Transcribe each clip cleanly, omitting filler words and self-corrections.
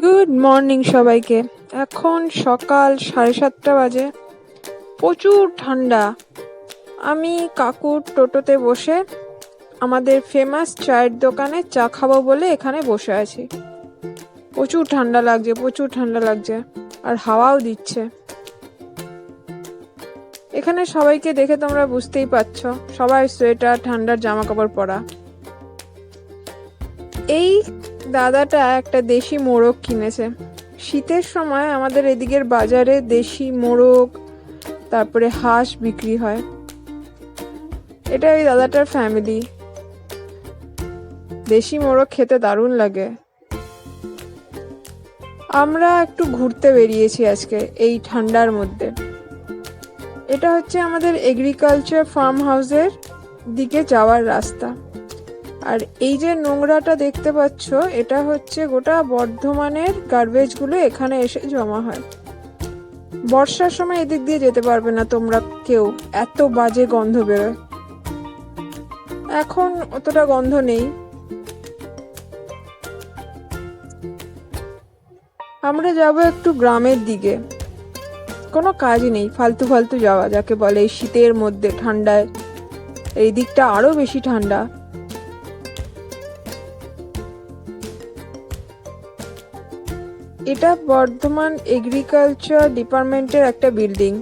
Good morning সবাইকে। এখন সকাল 7:30 বাজে। প্রচুর ঠান্ডা। আমি কাকুর টোটোতে বসে আমাদের ফেমাস চায়ের দোকানে চা খাবো বলে এখানে বসে আছি। প্রচুর ঠান্ডা লাগছে আর হাওয়াও দিচ্ছে। এখানে সবাইকে দেখে তোমরা বুঝতেই পারছো, সবাই সোয়েটার ঠান্ডার জামা কাপড় পরা। এই দাদাটা একটা দেশি মোরগ কিনেছে। শীতের সময় আমাদের এদিকের বাজারে দেশি মোরগ, তারপরে হাঁস বিক্রি হয়। এটা ওই দাদাটার ফ্যামিলি। দেশি মোরগ খেতে দারুণ লাগে। আমরা একটু ঘুরতে বেরিয়েছি আজকে এই ঠান্ডার মধ্যে। এটা হচ্ছে আমাদের এগ্রিকালচার ফার্ম হাউসের দিকে যাওয়ার রাস্তা। আর এই যে নোংরাটা দেখতে পাচ্ছ, এটা হচ্ছে গোটা বর্ধমানের গার্বেজগুলো এখানে এসে জমা হয়। বর্ষার সময় এদিক দিয়ে যেতে পারবে না তোমরা কেউ, এত বাজে গন্ধ বেরোয়। এখন অতটা গন্ধ নেই। আমরা যাব একটু গ্রামের দিকে। কোনো কাজ নেই, ফালতু ফালতু যাওয়া যাকে বলে। এই শীতের মধ্যে ঠান্ডায় এই দিকটা আরো বেশি ঠান্ডা। এটা বর্ধমান এগ্রিকালচার ডিপার্টমেন্টের একটা বিল্ডিং।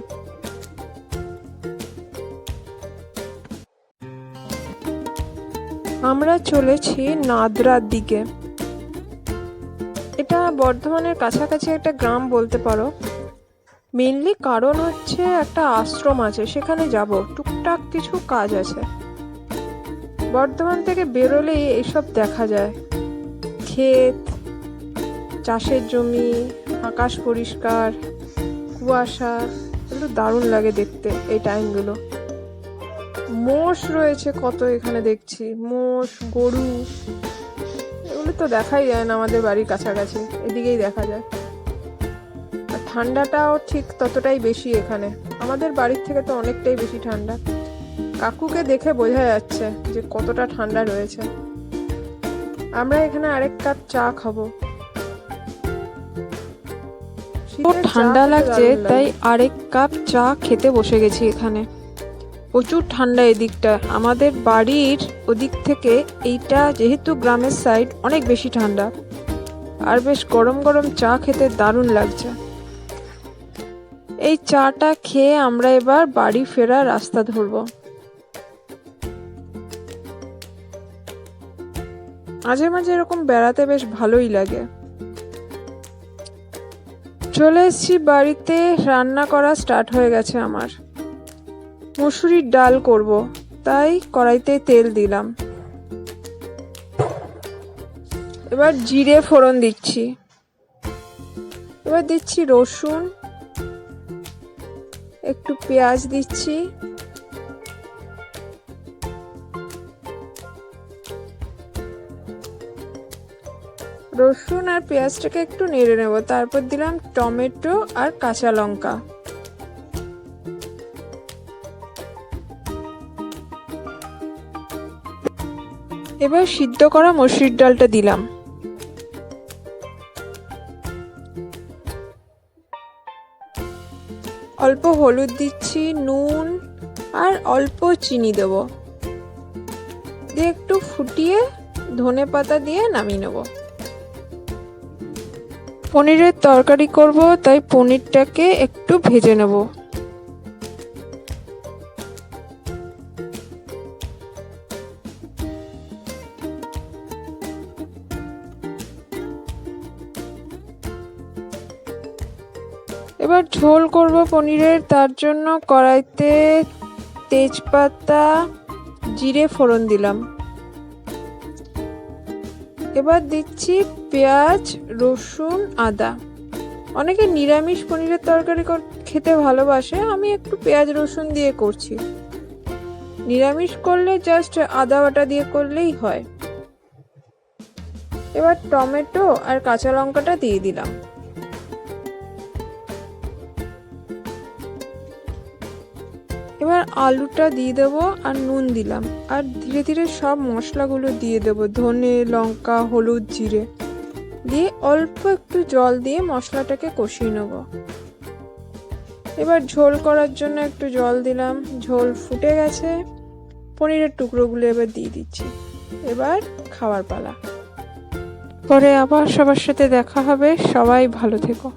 আমরা চলেছি নাদরার দিকে। এটা বর্ধমানের কাছাকাছি একটা গ্রাম বলতে পারো। মেনলি কারণ হচ্ছে একটা আশ্রম আছে, সেখানে যাব, টুকটাক কিছু কাজ আছে। বর্ধমান থেকে বেরোলেই এইসব দেখা যায়, ক্ষেত, চাষের জমি, আকাশ পরিষ্কার, কুয়াশা, এগুলো দারুণ লাগে দেখতে এই টাইমগুলো। মোষ রয়েছে কত এখানে দেখছি, মোষ, গরু, এগুলো তো দেখাই যায় না আমাদের বাড়ির কাছাকাছি, এদিকেই দেখা যায়। আর ঠান্ডাটাও ঠিক ততটাই বেশি এখানে, আমাদের বাড়ির থেকে তো অনেকটাই বেশি ঠান্ডা। কাকুকে দেখে বোঝা যাচ্ছে যে কতটা ঠান্ডা রয়েছে। আমরা এখানে আরেক কাপ চা খাবো। ঠান্ডা লাগছে তাই আরেক কাপ চা খেতে বসে গেছি এখানে। প্রচুর ঠান্ডা এদিকটা, আমাদের বাড়ির ওদিক থেকে এইটা যেহেতু গ্রামের সাইড, অনেক বেশি ঠান্ডা। আর বেশ গরম গরম চা খেতে দারুণ লাগছে। এই চাটা খেয়ে আমরা এবার বাড়ি ফেরার রাস্তা ধরবো। মাঝে মাঝে এরকম বেড়াতে বেশ ভালোই লাগে। চলে এসেছি বাড়িতে, রান্না করা স্টার্ট হয়ে গেছে আমার। মসুরির ডাল করব, তাই কড়াইতে তেল দিলাম। এবার জিরে ফোড়ন দিচ্ছি। এবার দিচ্ছি রসুন, একটু পেঁয়াজ দিচ্ছি, রসুন আর পেঁয়াজটাকে একটু নেড়ে নেব। তারপর দিলাম টমেটো আর কাঁচা লঙ্কা। এবার সিদ্ধ করা মসুরির ডালটা দিলাম। অল্প হলুদ দিচ্ছি, নুন আর অল্প চিনি দেব। দিয়ে একটু ফুটিয়ে ধনেপাতা দিয়ে নামিয়ে নেব। পনিরের তরকারি করব, তাই পনিরটাকে একটু ভেজে নেব। এবার ঝোল করব পনিরের, তার জন্য কড়াইতে তেজপাতা, জিরে ফোড়ন দিলাম। এবার দিচ্ছি পেঁয়াজ, রসুন, আদা। অনেকে নিরামিষ পনিরের তরকারি খেতে ভালোবাসে, আমি একটু পেঁয়াজ রসুন দিয়ে করছি। নিরামিষ করলে জাস্ট আদা বাটা দিয়ে করলেই হয়। এবার টমেটো আর কাঁচা লঙ্কাটা দিয়ে দিলাম। এবার আলুটা দিয়ে দেবো আর নুন দিলাম, আর ধীরে ধীরে সব মশলাগুলো দিয়ে দেবো, ধনে, লঙ্কা, হলুদ, জিরে। দিয়ে অল্প একটু জল দিয়ে মশলাটাকে কষিয়ে নেব। এবার ঝোল করার জন্য একটু জল দিলাম, ঝোল ফুটে গেছে, পনিরের টুকরোগুলো এবার দিয়ে দিচ্ছি। এবার খাওয়ার পালা। পরে আবার সবার সাথে দেখা হবে, সবাই ভালো থেকো।